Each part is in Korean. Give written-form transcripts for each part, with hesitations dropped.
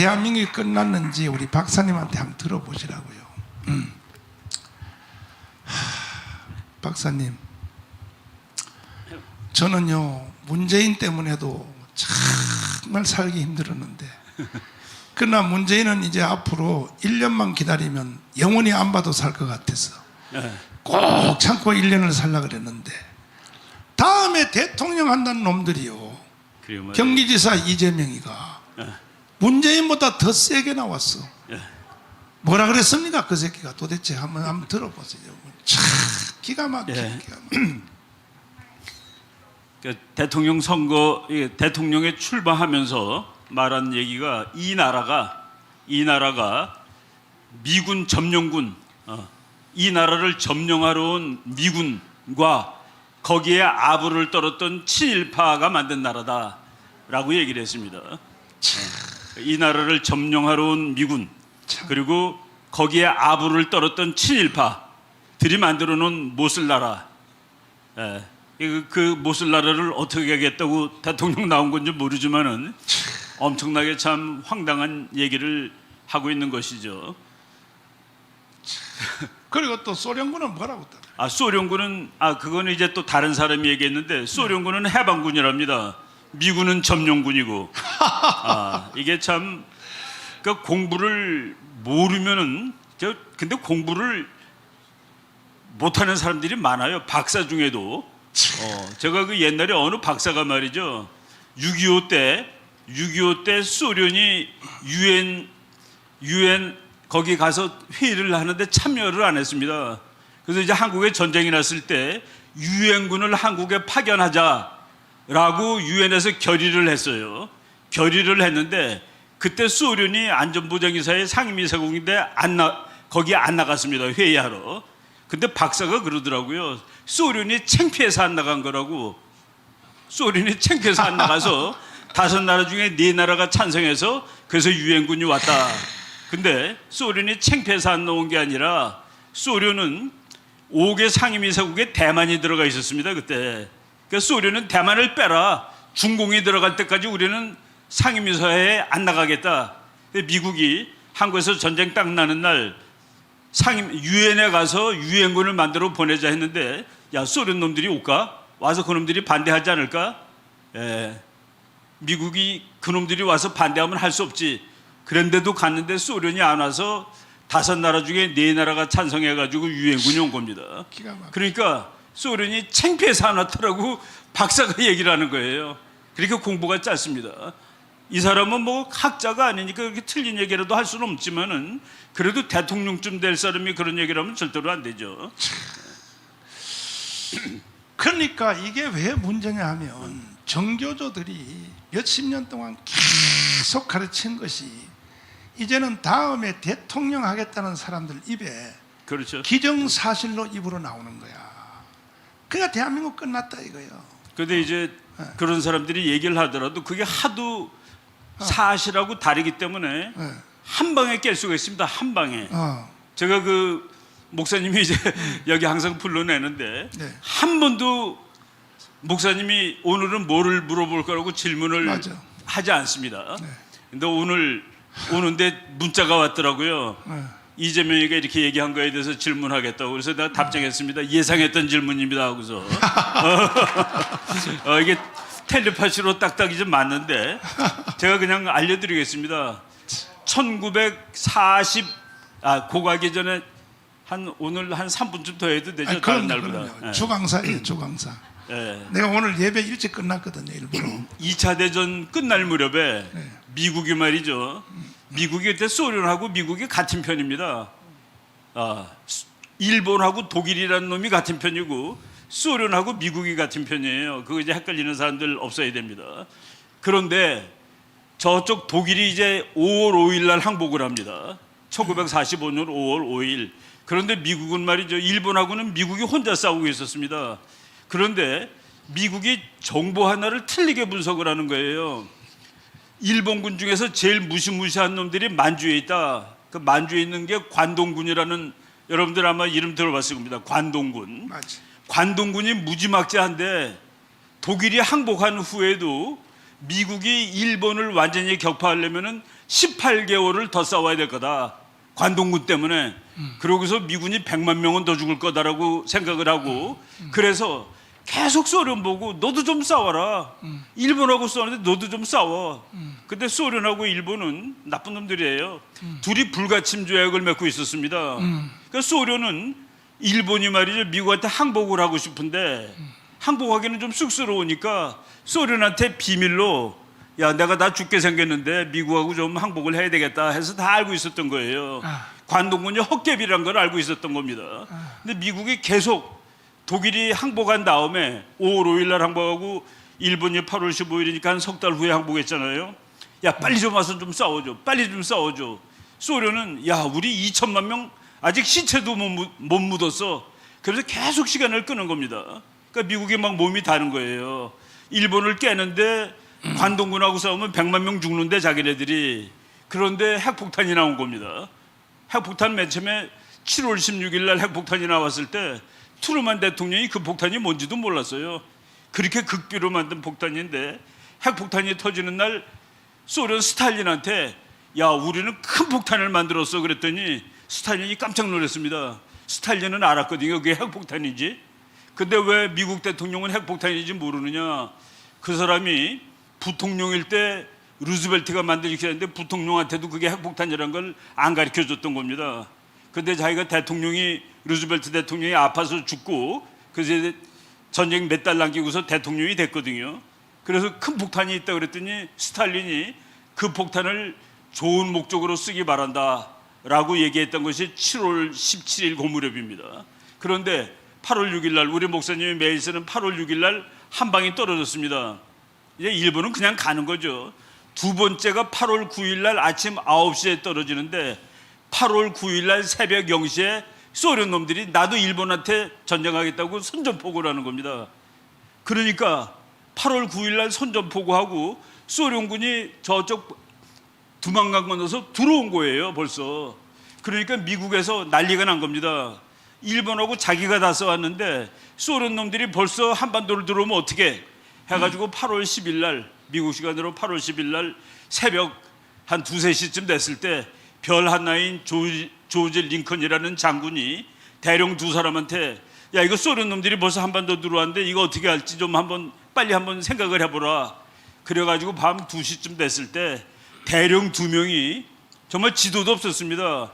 대한민국이 끝났는지 우리 박사님한테 한번 들어보시라고요. 박사님, 저는요 문재인 때문에도 정말 살기 힘들었는데, 그러나 문재인은 이제 앞으로 1년만 기다리면 영원히 안 봐도 살 것 같아서 꼭 참고 1년을 살려고 그랬는데, 다음에 대통령 한다는 놈들이요, 경기지사 이재명이가 문재인보다 더 세게 나왔어. 뭐라 그랬습니까? 그 새끼가 도대체 한번 들어보세요. 참 기가 막히게. 대통령 선거, 대통령에 출마하면서 말한 얘기가 이 나라가 미군 점령군, 이 나라를 점령하러 온 미군과 거기에 아부를 떨었던 친일파가 만든 나라다라고 얘기를 했습니다. 이 나라를 점령하러 온 미군, 그리고 거기에 아부를 떨었던 친일파들이 만들어 놓은 모슬나라, 그 모슬나라를 어떻게 하겠다고 대통령 나온 건지 모르지만은 엄청나게 참 황당한 얘기를 하고 있는 것이죠. 그리고 또 소련군은 뭐라고 또? 소련군은 그거는 이제 또 다른 사람이 얘기했는데, 소련군은 해방군이랍니다. 미군은 점령군이고. 이게 참, 그 공부를 모르면은, 근데 공부를 못하는 사람들이 많아요. 박사 중에도. 제가 그 옛날에 어느 박사가 말이죠, 6.25 때 소련이 UN 거기 가서 회의를 하는데 참여를 안 했습니다. 그래서 이제 한국에 전쟁이 났을 때 유엔군을 한국에 파견하자라고 유엔에서 결의를 했어요. 결의를 했는데, 그때 소련이 안전보장이사의 상임이사국인데 거기 안 나갔습니다. 회의하러. 근데 박사가 그러더라고요. 소련이 창피해서 안 나간 거라고. 소련이 창피해서 안 나가서 5나라 중에 4나라가 찬성해서 그래서 유엔군이 왔다. 근데 소련이 창피해서 안 나온 게 아니라, 소련은 5개 상임이사국에 대만이 들어가 있었습니다. 그때. 그러니까 소련은 대만을 빼라, 중공이 들어갈 때까지 우리는 상임이사회에 안 나가겠다. 근데 미국이 한국에서 전쟁 딱 나는 날 유엔에 가서 유엔군을 만들어 보내자 했는데, 야, 소련 놈들이 올까? 와서 그놈들이 반대하지 않을까? 미국이 그놈들이 와서 반대하면 할 수 없지. 그런데도 갔는데 소련이 안 와서 5나라 중에 4나라가 찬성해가지고 유엔군이 온 겁니다. 그러니까 소련이 창피해서 안 왔더라고 박사가 얘기를 하는 거예요. 그러니까 공부가 짧습니다. 이 사람은 뭐 학자가 아니니까 그렇게 틀린 얘기라도 할 수는 없지만은, 그래도 대통령쯤 될 사람이 그런 얘기를 하면 절대로 안 되죠. 그러니까 이게 왜 문제냐 하면, 정교조들이 몇십 년 동안 계속 가르친 것이 이제는 다음에 대통령 하겠다는 사람들 입에, 그렇죠, 기정사실로 입으로 나오는 거야. 그러니까 대한민국 끝났다 이거예요. 근데 이제 그런 사람들이 얘기를 하더라도 그게 하도 사실하고 다르기 때문에 한 방에 깰 수가 있습니다. 한 방에. 제가 그 목사님이 이제 여기 항상 불러내는데, 한 번도 목사님이 오늘은 뭐를 물어볼 거라고 질문을 하지 않습니다. 근데 오늘 오는데 문자가 왔더라고요. 이재명이가 이렇게 얘기한 거에 대해서 질문하겠다고. 그래서 내가 답장했습니다. 예상했던 질문입니다 하고서. 이게 텔레파시로 딱딱이 좀 맞는데, 제가 그냥 알려드리겠습니다. 1940, 고가기 전에 오늘 한 3분쯤 더 해도 되죠? 다른 날보다. 주강사예요, 주강사. 내가 오늘 예배 일찍 끝났거든요, 일부러. 2차 대전 끝날 무렵에 미국이 말이죠, 미국이 그때 소련하고 미국이 같은 편입니다. 일본하고 독일이라는 놈이 같은 편이고 소련하고 미국이 같은 편이에요. 그거 이제 헷갈리는 사람들 없어야 됩니다. 그런데 저쪽 독일이 이제 5월 5일 날 항복을 합니다. 1945년 5월 5일. 그런데 미국은 말이죠, 일본하고는 미국이 혼자 싸우고 있었습니다. 그런데 미국이 정보 하나를 틀리게 분석을 하는 거예요. 일본군 중에서 제일 무시무시한 놈들이 만주에 있다. 그 만주에 있는 게 관동군이라는, 여러분들 아마 이름 들어봤을 겁니다. 관동군. 맞아. 관동군이 무지막지한데, 독일이 항복한 후에도 미국이 일본을 완전히 격파하려면은 18개월을 더 싸워야 될 거다. 관동군 때문에. 그러고서 미군이 100만 명은 더 죽을 거다라고 생각을 하고 그래서 계속 소련 보고 너도 좀 싸워라. 일본하고 싸우는데 너도 좀 싸워. 근데 소련하고 일본은 나쁜 놈들이에요. 둘이 불가침 조약을 맺고 있었습니다. 그러니까 소련은 일본이 말이죠 미국한테 항복을 하고 싶은데 항복하기는 좀 쑥스러우니까 소련한테 비밀로 야 내가 다 죽게 생겼는데 미국하고 좀 항복을 해야 되겠다 해서 다 알고 있었던 거예요. 관동군이 헛개비란 걸 알고 있었던 겁니다. 근데 미국이 계속 독일이 항복한 다음에 5월 5일 날 항복하고 일본이 8월 15일이니까 한 석 달 후에 항복했잖아요. 야 빨리 좀 와서 좀 싸워줘. 빨리 좀 싸워줘. 소련은 야 우리 2천만 명 아직 시체도 못 묻었어. 그래서 계속 시간을 끄는 겁니다. 그러니까 미국이 막 몸이 다른 거예요. 일본을 깨는데 관동군하고 싸우면 100만 명 죽는데 자기네들이. 그런데 핵폭탄이 나온 겁니다. 핵폭탄 맨 처음에 7월 16일 날 핵폭탄이 나왔을 때 트루만 대통령이 그 폭탄이 뭔지도 몰랐어요. 그렇게 극비로 만든 폭탄인데 핵폭탄이 터지는 날 소련 스탈린한테 야 우리는 큰 폭탄을 만들었어 그랬더니 스탈린이 깜짝 놀랐습니다. 스탈린은 알았거든요 그게 핵폭탄인지. 근데 왜 미국 대통령은 핵폭탄인지 모르느냐. 그 사람이 부통령일 때 루즈벨트가 만들기 했는데 부통령한테도 그게 핵폭탄이라는 걸 안 가르쳐줬던 겁니다. 근데 자기가 대통령이 루즈벨트 대통령이 아파서 죽고 그래서 전쟁 몇 달 남기고서 대통령이 됐거든요. 그래서 큰 폭탄이 있다 그랬더니 스탈린이 그 폭탄을 좋은 목적으로 쓰기 바란다 라고 얘기했던 것이 7월 17일 그 무렵입니다. 그런데 8월 6일 날 우리 목사님이 매일 쓰는 8월 6일 날 한 방이 떨어졌습니다. 이제 일본은 그냥 가는 거죠. 두 번째가 8월 9일 날 아침 9시에 떨어지는데 8월 9일 날 새벽 0시에 소련 놈들이 나도 일본한테 전쟁하겠다고 선전포고를 하는 겁니다. 그러니까 8월 9일 날 선전포고하고 소련군이 저쪽 두만강 건너서 들어온 거예요 벌써. 그러니까 미국에서 난리가 난 겁니다. 일본하고 자기가 다 싸웠는데 소련 놈들이 벌써 한반도를 들어오면 어떻게 해가지고 8월 10일 날 미국 시간으로 8월 10일 날 새벽 한 2, 3시쯤 됐을 때 별 하나인 조지 링컨이라는 장군이 대령 두 사람한테 야 이거 소련 놈들이 벌써 한반도 들어왔는데 이거 어떻게 할지 좀 빨리 한번 생각을 해보라. 그래가지고 밤 2시쯤 됐을 때 대령 두 명이 정말 지도도 없었습니다.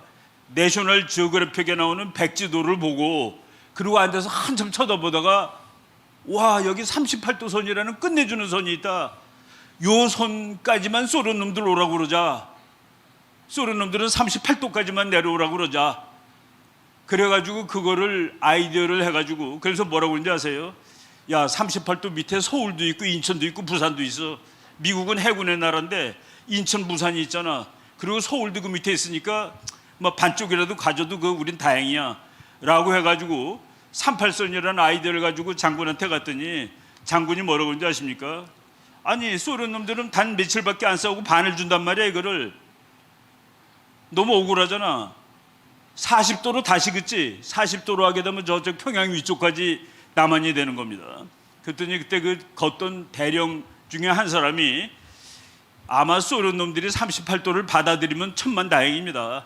내셔널 지오그래픽에 나오는 백지도를 보고 그리고 앉아서 한참 쳐다보다가 와 여기 38도 선이라는 끝내주는 선이 있다. 요 선까지만 소련 놈들 오라고 그러자. 소련 놈들은 38도까지만 내려오라고 그러자. 그래가지고 그거를 아이디어를 해가지고 그래서 뭐라고 그러는지 아세요? 야 38도 밑에 서울도 있고 인천도 있고 부산도 있어. 미국은 해군의 나라인데 인천 부산이 있잖아. 그리고 서울도 그 밑에 있으니까 뭐 반쪽이라도 가져도 그 우린 다행이야 라고 해가지고 38선이라는 아이디어를 가지고 장군한테 갔더니 장군이 뭐라고 그러는지 아십니까? 아니 소련 놈들은 단 며칠밖에 안 싸우고 반을 준단 말이야. 이거를 너무 억울하잖아. 40도로 다시 긋지 40도로 하게 되면 저쪽 평양 위쪽까지 남한이 되는 겁니다. 그랬더니 그때 그 걷던 대령 중에 한 사람이 아마 소련 놈들이 38도를 받아들이면 천만다행입니다.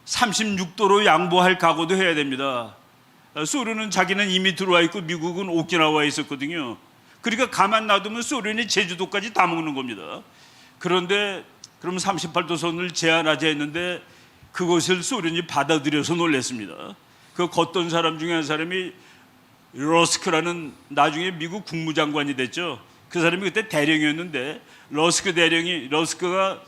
36도로 양보할 각오도 해야 됩니다. 소련은 자기는 이미 들어와 있고 미국은 오키나와에 있었거든요. 그러니까 가만 놔두면 소련이 제주도까지 다 먹는 겁니다. 그런데 그럼 38도 선을 제한하자 했는데 그것을 소련이 받아들여서 놀랐습니다. 그 걷던 사람 중에 한 사람이 러스크라는 나중에 미국 국무장관이 됐죠. 그 사람이 그때 대령이었는데 러스크가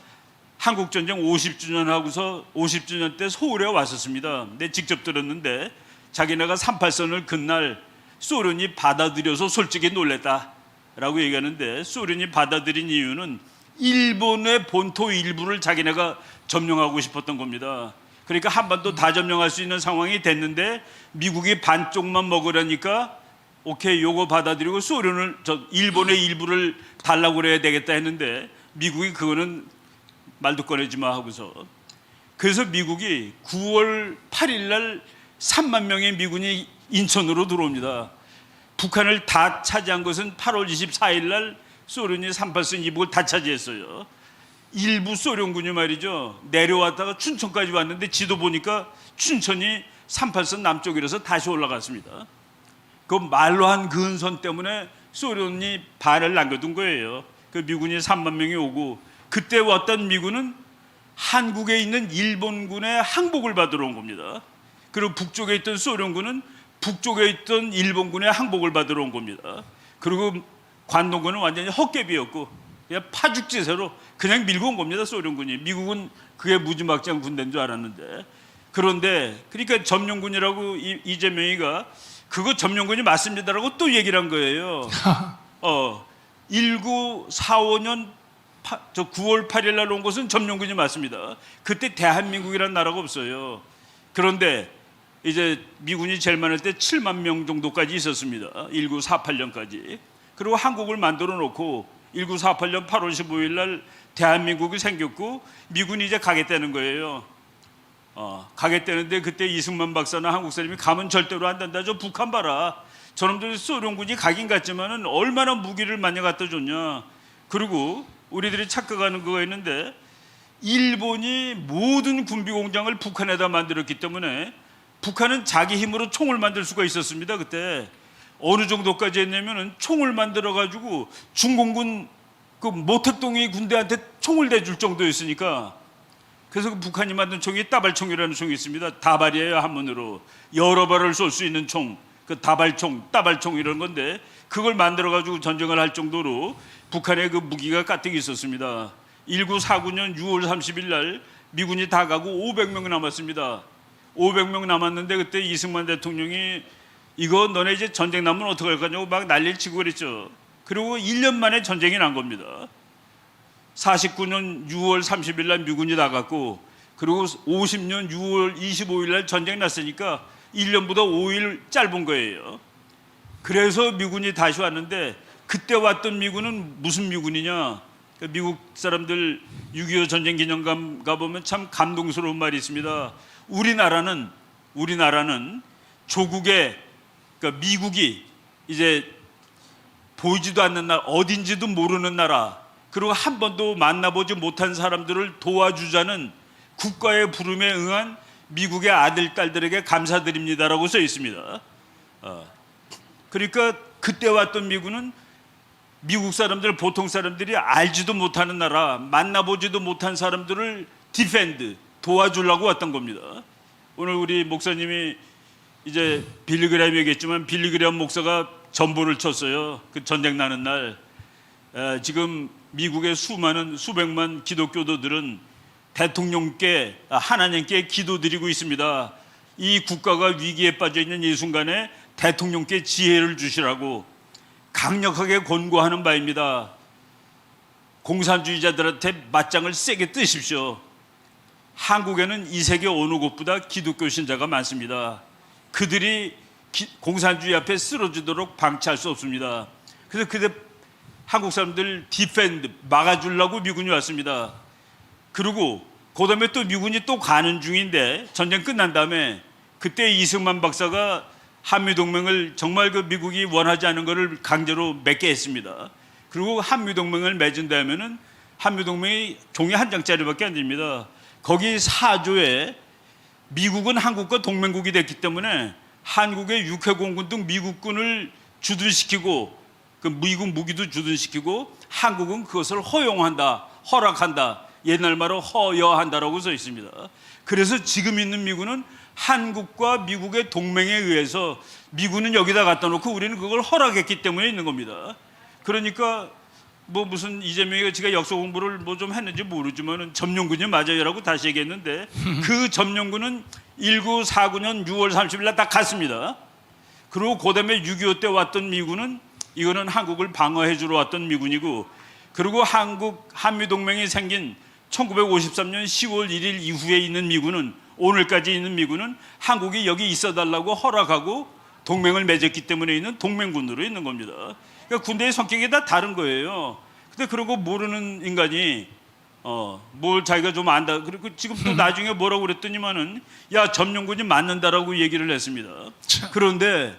한국전쟁 50주년 하고서 50주년 때 서울에 왔었습니다. 근데 직접 들었는데 자기네가 38선을 그날 소련이 받아들여서 솔직히 놀랬다라고 얘기하는데 소련이 받아들인 이유는 일본의 본토 일부를 자기네가 점령하고 싶었던 겁니다. 그러니까 한반도 다 점령할 수 있는 상황이 됐는데 미국이 반쪽만 먹으려니까 오케이 요거 받아들이고 일본의 일부를 달라고 그래야 되겠다 했는데 미국이 그거는 말도 꺼내지 마 하고서 그래서 미국이 9월 8일 날 3만 명의 미군이 인천으로 들어옵니다. 북한을 다 차지한 것은 8월 24일 날 소련이 38선 이북을 다 차지했어요. 일부 소련군이 말이죠, 내려왔다가 춘천까지 왔는데 지도 보니까 춘천이 38선 남쪽이라서 다시 올라갔습니다. 그 말로 한 근선 때문에 소련이 반을 남겨둔 거예요. 그 미군이 3만 명이 오고, 그때 왔던 미군은 한국에 있는 일본군의 항복을 받으러 온 겁니다. 그리고 북쪽에 있던 소련군은 북쪽에 있던 일본군의 항복을 받으러 온 겁니다. 그리고 관동군은 완전히 헛개비였고 그냥 파죽지세로 그냥 밀고 온 겁니다. 소련군이. 미국은 그게 무지막지한 군대인 줄 알았는데. 그런데 그러니까 점령군이라고 이재명이가 그거 점령군이 맞습니다라고 또 얘기를 한 거예요. 1945년 9월 8일 날 온 것은 점령군이 맞습니다. 그때 대한민국이라는 나라가 없어요. 그런데 이제 미군이 제일 많을 때 7만 명 정도까지 있었습니다. 1948년까지. 그리고 한국을 만들어 놓고 1948년 8월 15일 날 대한민국이 생겼고 미군이 이제 가겠다는 거예요. 가겠다는데 그때 이승만 박사나 한국 사람이 가면 절대로 안 된다. 저 북한 봐라. 저놈들 소련군이 가긴 갔지만은 얼마나 무기를 많이 갖다 줬냐. 그리고 우리들이 착각하는 거가 있는데 일본이 모든 군비 공장을 북한에다 만들었기 때문에 북한은 자기 힘으로 총을 만들 수가 있었습니다. 그때 어느 정도까지 했냐면은 총을 만들어 가지고 중공군 그 모택동이 군대한테 총을 대줄 정도였으니까. 그래서 그 북한이 만든 총이 따발총이라는 총이 있습니다. 다발이에요. 한문으로 여러 발을 쏠 수 있는 총, 그 다발총, 따발총 이런 건데 그걸 만들어 가지고 전쟁을 할 정도로 북한의 그 무기가 가득 있었습니다. 1949년 6월 30일 날 미군이 다 가고 500명 남았습니다. 500명 남았는데 그때 이승만 대통령이 이거 너네 이제 전쟁 나면 어떡할 거냐고 막 난리를 치고 그랬죠. 그리고 1년 만에 전쟁이 난 겁니다. 49년 6월 30일 날 미군이 나갔고 그리고 50년 6월 25일 날 전쟁 났으니까 1년보다 5일 짧은 거예요. 그래서 미군이 다시 왔는데 그때 왔던 미군은 무슨 미군이냐. 미국 사람들 6.25 전쟁 기념관 가보면 참 감동스러운 말이 있습니다. 우리나라는 조국의, 그러니까 미국이 이제 보이지도 않는 나라, 어딘지도 모르는 나라, 그리고 한 번도 만나보지 못한 사람들을 도와주자는 국가의 부름에 응한 미국의 아들, 딸들에게 감사드립니다라고 써 있습니다. 그러니까 그때 왔던 미군은 미국 사람들, 보통 사람들이 알지도 못하는 나라, 만나보지도 못한 사람들을 디펜드, 도와주려고 왔던 겁니다. 오늘 우리 목사님이 이제 빌리그램 얘기했지만 빌리그램 목사가 전보를 쳤어요. 그 전쟁 나는 날. 지금 미국의 수백만 기독교도들은 대통령께, 하나님께 기도드리고 있습니다. 이 국가가 위기에 빠져 있는 이 순간에 대통령께 지혜를 주시라고 강력하게 권고하는 바입니다. 공산주의자들한테 맞짱을 세게 뜨십시오. 한국에는 이 세계 어느 곳보다 기독교 신자가 많습니다. 그들이 공산주의 앞에 쓰러지도록 방치할 수 없습니다. 그래서 그때 한국 사람들 디펜드, 막아주려고 미군이 왔습니다. 그리고 그 다음에 또 미군이 또 가는 중인데 전쟁 끝난 다음에 그때 이승만 박사가 한미동맹을 정말 그 미국이 원하지 않은 것을 강제로 맺게 했습니다. 그리고 한미동맹을 맺은다면은 한미동맹이 종이 한 장짜리밖에 안 됩니다. 거기 4조에 미국은 한국과 동맹국이 됐기 때문에 한국의 육해공군 등 미국군을 주둔시키고 그 미국 무기도 주둔시키고 한국은 그것을 허용한다, 허락한다. 옛날 말로 허여한다라고 써 있습니다. 그래서 지금 있는 미군은 한국과 미국의 동맹에 의해서 미군은 여기다 갖다 놓고 우리는 그걸 허락했기 때문에 있는 겁니다. 그러니까 뭐 무슨 이재명이가 지가 역사 공부를 뭐 좀 했는지 모르지만은 점령군이 맞아요라고 다시 얘기했는데 그 점령군은 1949년 6월 30일 날 딱 갔습니다. 그리고 그다음에 6.25 때 왔던 미군은 이거는 한국을 방어해 주러 왔던 미군이고, 그리고 한미동맹이 생긴 1953년 10월 1일 이후에 있는 미군은, 오늘까지 있는 미군은 한국이 여기 있어달라고 허락하고 동맹을 맺었기 때문에 있는 동맹군으로 있는 겁니다. 그러니까 군대의 성격이 다 다른 거예요. 근데 그런 거 모르는 인간이 뭘 자기가 좀 안다. 그리고 지금 또 나중에 뭐라고 그랬더니만은 야, 점령군이 맞는다라고 얘기를 했습니다. 그런데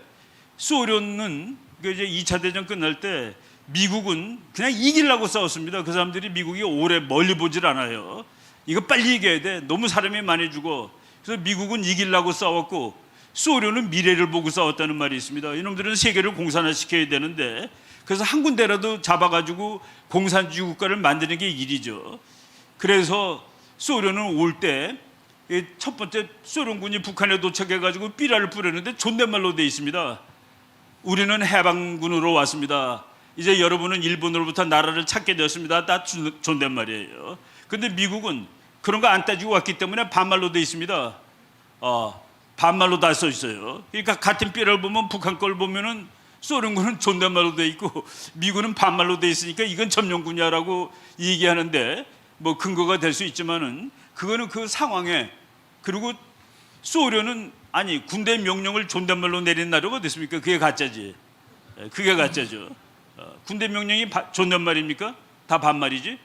소련은 이제 2차 대전 끝날 때 미국은 그냥 이기려고 싸웠습니다. 그 사람들이 미국이 오래 멀리 보질 않아요. 이거 빨리 이겨야 돼. 너무 사람이 많이 죽어. 그래서 미국은 이기려고 싸웠고 소련은 미래를 보고 싸웠다는 말이 있습니다. 이놈들은 세계를 공산화시켜야 되는데 그래서 한 군데라도 잡아가지고 공산주의 국가를 만드는 게 일이죠. 그래서 소련은 올 때 첫 번째 소련군이 북한에 도착해가지고 삐라를 뿌렸는데 존댓말로 돼 있습니다. 우리는 해방군으로 왔습니다. 이제 여러분은 일본으로부터 나라를 찾게 되었습니다. 다 존댓말이에요. 근데 미국은 그런 거 안 따지고 왔기 때문에 반말로 돼 있습니다. 반말로 다 써 있어요. 그러니까 같은 삐라를 보면 북한 걸 보면은 소련군은 존댓말로 돼 있고 미군은 반말로 돼 있으니까 이건 점령군이야라고 얘기하는데 뭐 근거가 될 수 있지만은 그거는 그 상황에 그리고 소련은 아니 군대 명령을 존댓말로 내린 나라가 어디 있습니까? 그게 가짜지. 그게 가짜죠. 군대 명령이 존댓말입니까? 다 반말이지.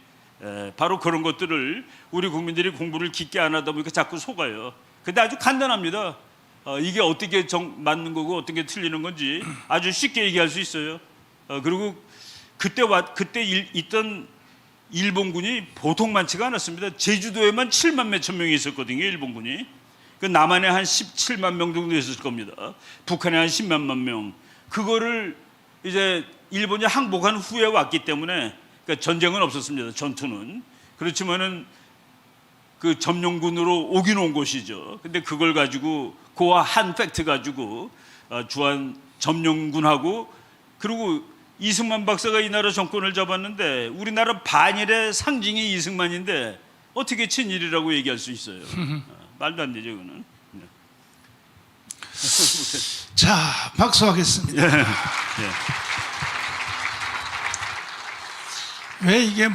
바로 그런 것들을 우리 국민들이 공부를 깊게 안 하다 보니까 자꾸 속아요. 근데 아주 간단합니다. 이게 어떻게 맞는 거고 어떻게 틀리는 건지 아주 쉽게 얘기할 수 있어요. 그리고 그때 있던 일본군이 보통 많지가 않았습니다. 제주도에만 7만 몇천 명이 있었거든요. 일본군이. 그 남한에 한 17만 명 정도 있었을 겁니다. 북한에 한 10만 명. 그거를 이제 일본이 항복한 후에 왔기 때문에 그러니까 전쟁은 없었습니다. 전투는. 그렇지만은 그 점령군으로 오긴 온 것이죠. 근데 그걸 가지고 그와 한 팩트 가지고 주한 점령군하고 그리고 이승만 박사가 이 나라 정권을 잡았는데 우리나라 반일의 상징이 이승만인데 어떻게 친일이라고 얘기할 수 있어요? 말도 안 되죠, 그거는. 자, 박수하겠습니다. 예. 왜 이게